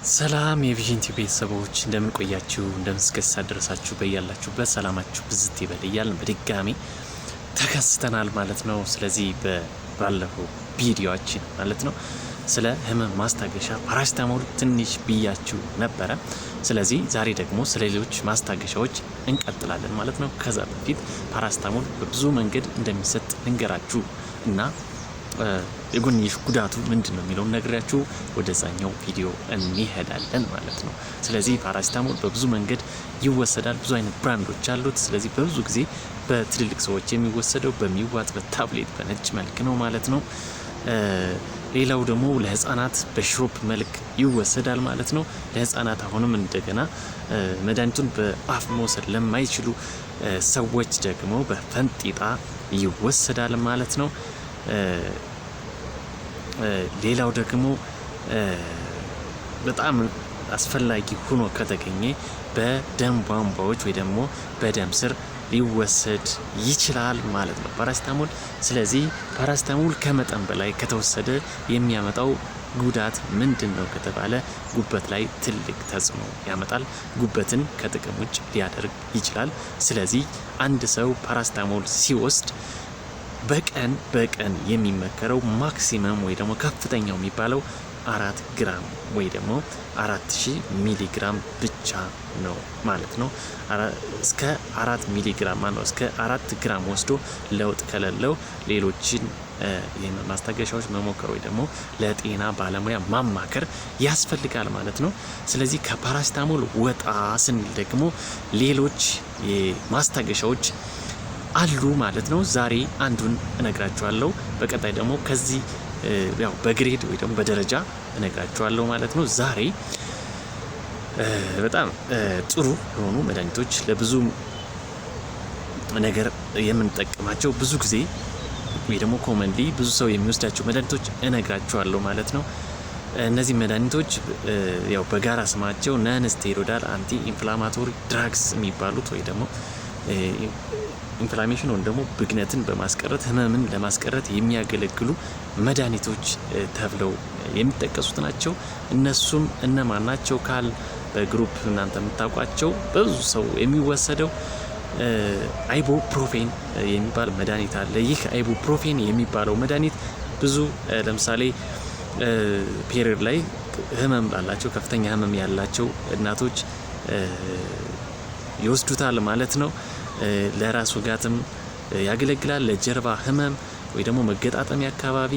ሰላም የቪዥን ቲቪ ቤተሰቦች እንደምን ቆያችሁ? እንደምን እስከሳ ድረሳችሁ? በያላችሁበት ሰላማችሁ ብዝት ይበል እያልን በድጋሚ ተከስተናል ማለት ነው። ስለዚህ ባለፈው ቪዲዮአችን ማለት ነው ስለ ህመም ማስታገሻ ፓራሲታሞል ትንሽ ብያችሁ ነበረ። ስለዚህ ዛሬ ደግሞ ስለ ሌሎች ማስታገሻዎች እንቀጥላለን ማለት ነው። ከዛ በፊት ፓራሲታሞል በብዙ መንገድ እንደሚሰጥ ልንገራችሁ እና የጎንዮሽ ጉዳቱ ምንድነው የሚለውን ነግሬያችሁ ወደዛኛው ቪዲዮ እንሄዳለን ማለት ነው። ስለዚህ ፓራሲታሞል በብዙ መንገድ ይወሰዳል። ብዙ አይነት ብራንዶች አሉት። ስለዚህ በብዙ ጊዜ በትልልቅ ሰዎች የሚወሰደው በሚዋጥ በታብሌት በነጭ መልክ ነው ማለት ነው። ሌላው ደግሞ ለህፃናት በሽሮፕ መልክ ይወሰዳል ማለት ነው። ለህፃናት አሁንም እንደገና መድኃኒቱን በአፍ መውሰድ ለማይችሉ ሰዎች ደግሞ በፈንጢጣ ይወሰዳል ማለት ነው። ሌላው ደግሞ በጣም አስፈላጊ ሆኖ ከተገኘ በደም ቧንቧዎች ወይ ደግሞ በደም ስር ሊወሰድ ይችላል ማለት ነው ፓራሲታሞል። ስለዚህ ፓራሲታሞል ከመጠን በላይ ከተወሰደ የሚያመጣው ጉዳት ምንድነው ከተባለ ጉበት ላይ ትልቅ ተጽዕኖ ያመጣል። ጉበትን ከጥቅም ውጭ ሊያደርግ ይችላል። ስለዚህ አንድ ሰው ፓራሲታሞል ሲወስድ በቀን የሚመከረው ማክሲመም ወይ ደግሞ ከፍተኛው የሚባለው 4 ግራም ወይ ደግሞ 4000 ሚሊ ግራም ብቻ ነው ማለት ነው። እስከ 4 ሚሊ ግራም ማለት ነው እስከ 4 ግራም ወስዶ ለውጥ ከሌለው ሌሎችን የማስታገሻዎች መሞከር ወይ ደግሞ ለጤና ባለሙያ ማማከር ያስፈልጋል ማለት ነው። ስለዚህ ከፓራሲታሞል ወጣ ስንል ደግሞ ሌሎች ማስታገሻዎች አሉ ማለት ነው። ዛሬ አንዱን እነግራችኋለሁ። በቀጣይ ደግሞ ከዚህ ያው በግሬድ ወይ ደግሞ በደረጃ እነግራችኋለሁ ማለት ነው። ዛሬ በጣም ጥሩ የሆኑ መድኃኒቶች ለብዙ ነገር የምንጠቀማቸው ብዙ ጊዜ ወይ ደግሞ ኮመንሊ ብዙ ሰው የሚወስዳቸው መድኃኒቶች እነግራችኋለሁ ማለት ነው። እነዚህ መድኃኒቶች ያው በጋራ ስማቸው ነን ስቴሮይዳል አንቲ ኢንፍላማቶሪ ድራግስ የሚባሉት ወይ ደግሞ ኢንፍላሜሽን ወይም ደግሞ ብግነትን በማስቀረት ህመምን ለማስቀረት የሚያገለግሉ መድኃኒቶች ተብለው የሚጠቀሱት ናቸው። እነሱም እነማን ናቸው ካል በግሩፕ እናንተ የምታውቋቸው በብዙ ሰው የሚወሰደው አይቡፕሮፌን የሚባል መድኃኒት አለ። ይህ አይቡፕሮፌን የሚባለው መድኃኒት ብዙ ለምሳሌ ፔሪዮድ ላይ ህመም ላላቸው ከፍተኛ ህመም ያላቸው እናቶች ይወስዱታል ማለት ነው። ለራስ ውጋትም ያገለግላል። ለጀርባ ህመም ወይ ደግሞ መገጣጠሚያ አካባቢ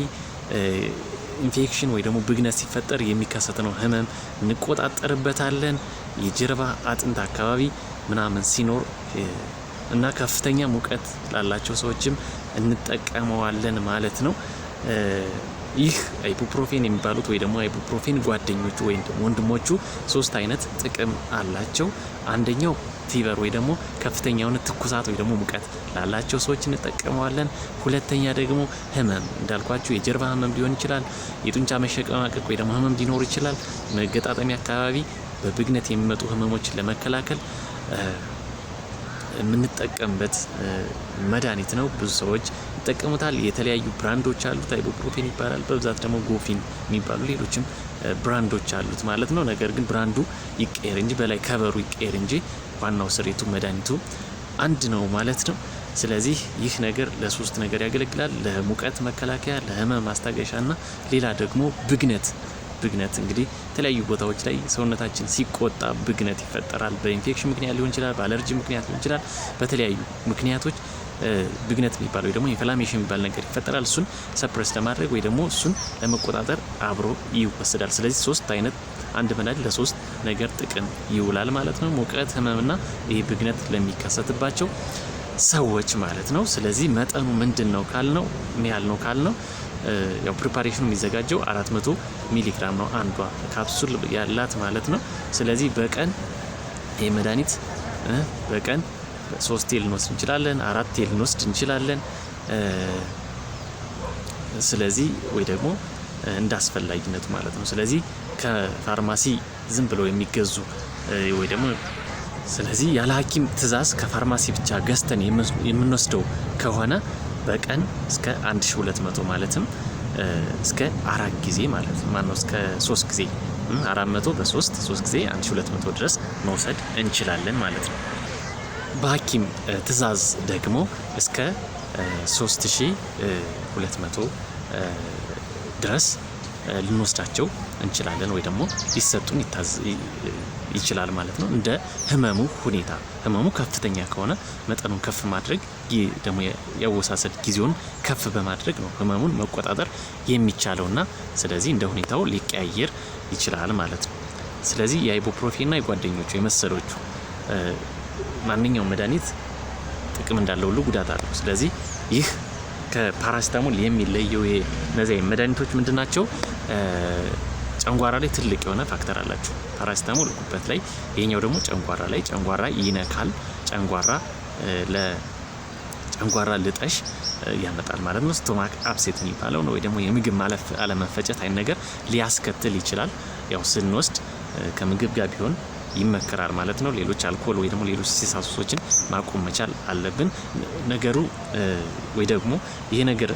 ኢንፌክሽን ወይ ደግሞ ብግነት ሲፈጠር የሚከሰት ነው ህመም እንቆጣጠርበታለን። የጀርባ አጥንት አካባቢ ምናምን ሲኖር እና ከፍተኛ ሙቀት ላላቸው ሰዎችም እንጠቀመዋለን ማለት ነው። ይህ አይቡፕሮፌን የሚባሉት ወይ ደግሞ አይቡፕሮፌን ጓደኞቹ ወይ ደግሞ ወንድሞቹ 3 አይነት ጥቅም አላቸው። አንደኛው ፊቨር ወይ ደግሞ ከፍተኛውን ትኩሳት ወይ ደግሞ ሙቀት ላላቸው ሰዎች እንጠቀመዋለን። ሁለተኛ ደግሞ ህመም እንዳልኳችሁ የጀርባ ህመም ሊሆን ይችላል። የጡንቻ መሸቀማቀቅ ወይ ደግሞ ህመም ሊኖር ይችላል። መገጣጠሚያ አካባቢ በብግነት የሚመጡ ህመሞችን ለመከላከል የምንጠቀምበት መድኃኒት ነው። ብዙ ሰዎች ይጠቀሙታል። የተለያዩ ብራንዶች አሉት። አይቡፕሮፌን ይባላል። በብዛት ደግሞ ጎፊን የሚባሉ ሌሎችም ብራንዶች አሉት ማለት ነው። ነገር ግን ብራንዱ ይቀየር እንጂ በላይ ከበሩ ይቀየር እንጂ ዋናው ስሪቱ መድኃኒቱ አንድ ነው ማለት ነው። ስለዚህ ይህ ነገር ለሶስት ነገር ያገለግላል። ለሙቀት መከላከያ፣ ለህመም ማስታገሻና ሌላ ደግሞ ብግነት እንግዲህ የተለያዩ ቦታዎች ላይ ሰውነታችን ሲቆጣ ብግነት ይፈጠራል። በኢንፌክሽን ምክንያት ሊሆን ይችላል፣ በአለርጂ ምክንያት ሊሆን ይችላል። በተለያዩ ምክንያቶች ብግነት የሚባል ወይ ደግሞ ኢንፍላሜሽን የሚባል ነገር ይፈጠራል። እሱን ሰፕሬስ ለማድረግ ወይ ደግሞ እሱን ለመቆጣጠር አብሮ ይወሰዳል። ስለዚህ 3 አይነት አንድ መድኃኒት ለ3 ነገር ጥቅም ይውላል ማለት ነው። ሙቀት፣ ህመምና ይሄ ብግነት ለሚከሰትባቸው ሰዎች ማለት ነው። ስለዚህ መጠኑ ምንድነው ካልነው ምን ያህል ነው ካልነው ያው ፕሪፓሬሽኑ የሚዘጋጀው 400 ሚሊ ግራም ነው አንዷ ካፕሱል ያላት ማለት ነው። ስለዚህ በቀን ይሄ መድኃኒት በቀን 3 ልንወስድ እንችላለን፣ 4 ልንወስድ እንችላለን። ስለዚህ ወይ ደግሞ እንዳስፈላጊነቱ ማለት ነው። ስለዚህ ከፋርማሲ ዝም ብለው የሚገዙ ወይ ደግሞ ስለዚህ ያለ ሐኪም ትዕዛዝ ከፋርማሲ ብቻ ገዝተን የምንወስደው ከሆነ በቀን እስከ 1200 ማለትም እስከ 4 ጊዜ ማለት ነው። ማነው እስከ 3 ጊዜ 400 በ3 ጊዜ 1200 ድረስ መውሰድ እንችላለን ማለት ነው። በሐኪም ትዕዛዝ ደግሞ እስከ 3200 ድረስ ልንወስዳቸው እንችላለን ወይ ደግሞ ሊሰጡን ይችላል ማለት ነው። እንደ ህመሙ ሁኔታ ህመሙ ከፍተኛ ከሆነ መጠኑን ከፍ ማድረግ ደግሞ የአወሳሰድ ጊዜውን ከፍ በማድረግ ነው ህመሙን መቆጣጠር የሚቻለውና ስለዚህ እንደ ሁኔታው ሊቀያየር ይችላል ማለት ነው። ስለዚህ የአይቡፕሮፌንና የጓደኞቹ የመሰሎቹ ማንኛውም መድኃኒት ጥቅም እንዳለው ሁሉ ጉዳት አለው። ስለዚህ ይህ ከፓራሲታሞል የሚለየው እነዚህ መድኃኒቶች ምንድናቸው? ጨንጓራ ላይ ትልቅ የሆነ ፋክተር አላቸው። ፓራሲታሞል ጉበት ላይ፣ ይሄኛው ደግሞ ጨንጓራ ላይ። ጨንጓራ ይነካል። ጨንጓራ ልጠሽ ያመጣል ማለት ነው። ስቶማክ አፕሴት የሚባለው ነው ወይ ደግሞ የምግብ ማለፍ አለመፈጨት አይነት ነገር ሊያስከትል ይችላል። ያው ስንወስድ ከምግብ ጋር ቢሆን ይመከራል ማለት ነው። ሌሎች አልኮል ወይ ደግሞ ሌሎች ሲሳሱሶችን ማቆም መቻል አለብን። ነገሩ ወይ ደግሞ ይሄ ነገር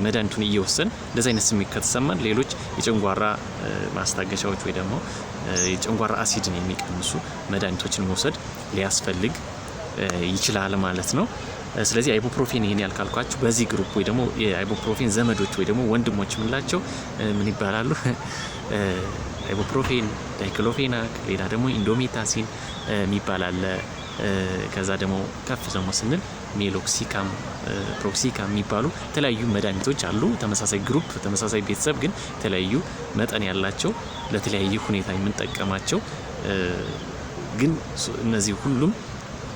መድኃኒቱን እየወሰን እንደዚህ አይነት ስሜት ከተሰማን ሌሎች የጨንጓራ ማስታገሻዎች ወይ ደግሞ የጨንጓራ አሲድን የሚቀንሱ መድኃኒቶችን መውሰድ ሊያስፈልግ ይችላል ማለት ነው። ስለዚህ አይቡፕሮፌን ይሄን ያልካልኳችሁ በዚህ ግሩፕ ወይ ደግሞ የአይቡፕሮፌን ዘመዶች ወይ ደግሞ ወንድሞች ምንላቸው ምን ይባላሉ? አይቡፕሮፌን፣ ዳይክሎፌናክ፣ ሌላ ደግሞ ኢንዶሜታሲን የሚባል አለ። ከዛ ደግሞ ከፍ ደግሞ ስንል ሜሎክሲካም፣ ፕሮክሲካም የሚባሉ የተለያዩ መድኃኒቶች አሉ። ተመሳሳይ ግሩፕ፣ ተመሳሳይ ቤተሰብ ግን የተለያዩ መጠን ያላቸው ለተለያዩ ሁኔታ የምንጠቀማቸው ግን እነዚህ ሁሉም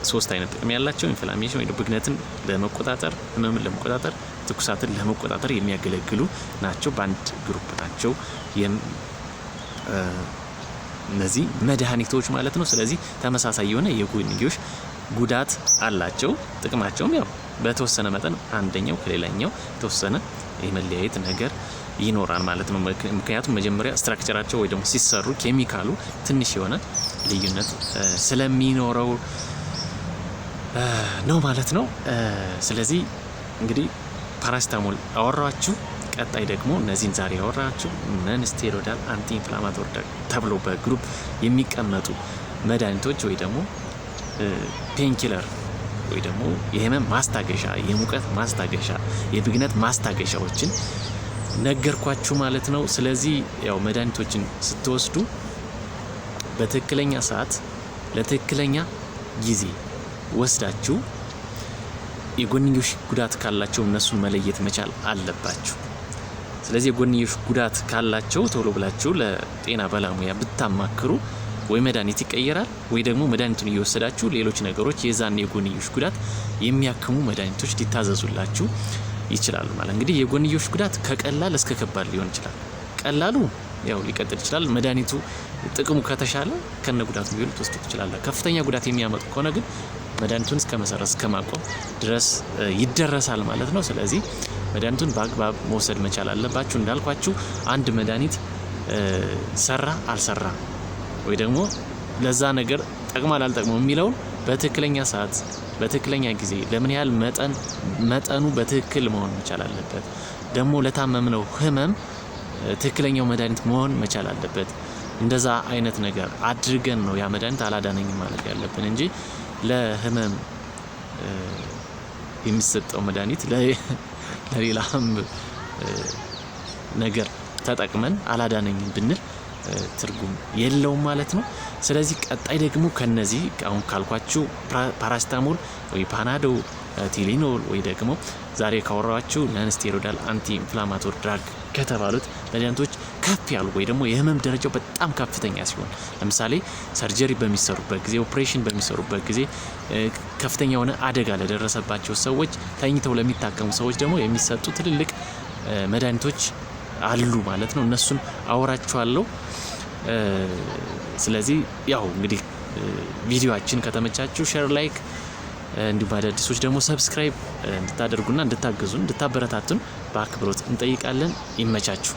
ሶስት አይነት ጥቅም ያላቸው ኢንፍላሜሽን ወይ ብግነትን ለመቆጣጠር፣ ህመምን ለመቆጣጠር፣ ትኩሳትን ለመቆጣጠር የሚያገለግሉ ናቸው። በአንድ ግሩፕ ናቸው እነዚህ መድኃኒቶች ማለት ነው። ስለዚህ ተመሳሳይ የሆነ የጎንዮሽ ጉዳት አላቸው። ጥቅማቸውም ያው በተወሰነ መጠን አንደኛው ከሌላኛው የተወሰነ የመለያየት ነገር ይኖራል ማለት ነው። ምክንያቱም መጀመሪያ ስትራክቸራቸው ወይ ደግሞ ሲሰሩ ኬሚካሉ ትንሽ የሆነ ልዩነት ስለሚኖረው ነው ማለት ነው። ስለዚህ እንግዲህ ፓራሲታሞል አወራችሁ። ቀጣይ ደግሞ እነዚህን ዛሬ ያወራችሁ ነን ስቴሮይዳል አንቲ ኢንፍላማቶሪ ተብሎ በግሩፕ የሚቀመጡ መድኃኒቶች ወይ ደግሞ ፔንኪለር ወይ ደግሞ የህመም ማስታገሻ፣ የሙቀት ማስታገሻ፣ የብግነት ማስታገሻዎችን ነገርኳችሁ ማለት ነው። ስለዚህ ያው መድኃኒቶችን ስትወስዱ በትክክለኛ ሰዓት ለትክክለኛ ጊዜ ወስዳችሁ የጎንዮሽ ጉዳት ካላቸው እነሱን መለየት መቻል አለባችሁ። ስለዚህ የጎንዮሽ ጉዳት ካላቸው ቶሎ ብላችሁ ለጤና ባለሙያ ብታማክሩ ወይ መድኃኒት ይቀየራል ወይ ደግሞ መድኃኒቱን እየወሰዳችሁ ሌሎች ነገሮች የዛን የጎንዮሽ ጉዳት የሚያክሙ መድኃኒቶች ሊታዘዙላችሁ ይችላሉ ማለት እንግዲህ የጎንዮሽ ጉዳት ከቀላል እስከ ከባድ ሊሆን ይችላል። ቀላሉ ያው ሊቀጥል ይችላል። መድኃኒቱ ጥቅሙ ከተሻለ ከነ ጉዳቱ ቢሆን ተወስዶ ይችላል። ከፍተኛ ጉዳት የሚያመጡ ከሆነ ግን መድኃኒቱን እስከ መሰረዝ እስከ ማቆም ድረስ ይደረሳል ማለት ነው። ስለዚህ መድኃኒቱን በአግባብ መውሰድ መቻል አለባችሁ። እንዳልኳችሁ አንድ መድኃኒት ሰራ አልሰራ ወይ ደግሞ ለዛ ነገር ጠቅማል አልጠቅመው የሚለውን በትክክለኛ ሰዓት በትክክለኛ ጊዜ ለምን ያህል መጠኑ በትክክል መሆን መቻል አለበት። ደግሞ ለታመምነው ህመም ትክክለኛው መድኃኒት መሆን መቻል አለበት። እንደዛ አይነት ነገር አድርገን ነው ያ መድኃኒት አላዳነኝም ማለት ያለብን እንጂ ለህመም የሚሰጠው መድኃኒት ለሌላም ነገር ተጠቅመን አላዳነኝም ብንል ትርጉም የለውም ማለት ነው። ስለዚህ ቀጣይ ደግሞ ከነዚህ አሁን ካልኳችሁ ፓራሲታሞል ወይ ፓናዶ፣ ቲሊኖል ወይ ደግሞ ዛሬ ካወራችሁ ነን ስቴሮይዳል አንቲ ኢንፍላማቶሪ ድራግ ከተባሉት መድኃኒቶች ከፍ ያሉ ወይ ደግሞ የህመም ደረጃው በጣም ከፍተኛ ሲሆን ለምሳሌ ሰርጀሪ በሚሰሩበት ጊዜ፣ ኦፕሬሽን በሚሰሩበት ጊዜ ከፍተኛ የሆነ አደጋ ለደረሰባቸው ሰዎች ተኝተው ለሚታከሙ ሰዎች ደግሞ የሚሰጡ ትልልቅ መድኃኒቶች አሉ ማለት ነው። እነሱን አወራችኋለሁ። ስለዚህ ያው እንግዲህ ቪዲዮአችን ከተመቻችሁ ሼር፣ ላይክ እንዲሁም አዳዲሶች ደግሞ ሰብስክራይብ እንድታደርጉና እንድታገዙን እንድታበረታቱን በአክብሮት እንጠይቃለን። ይመቻችሁ።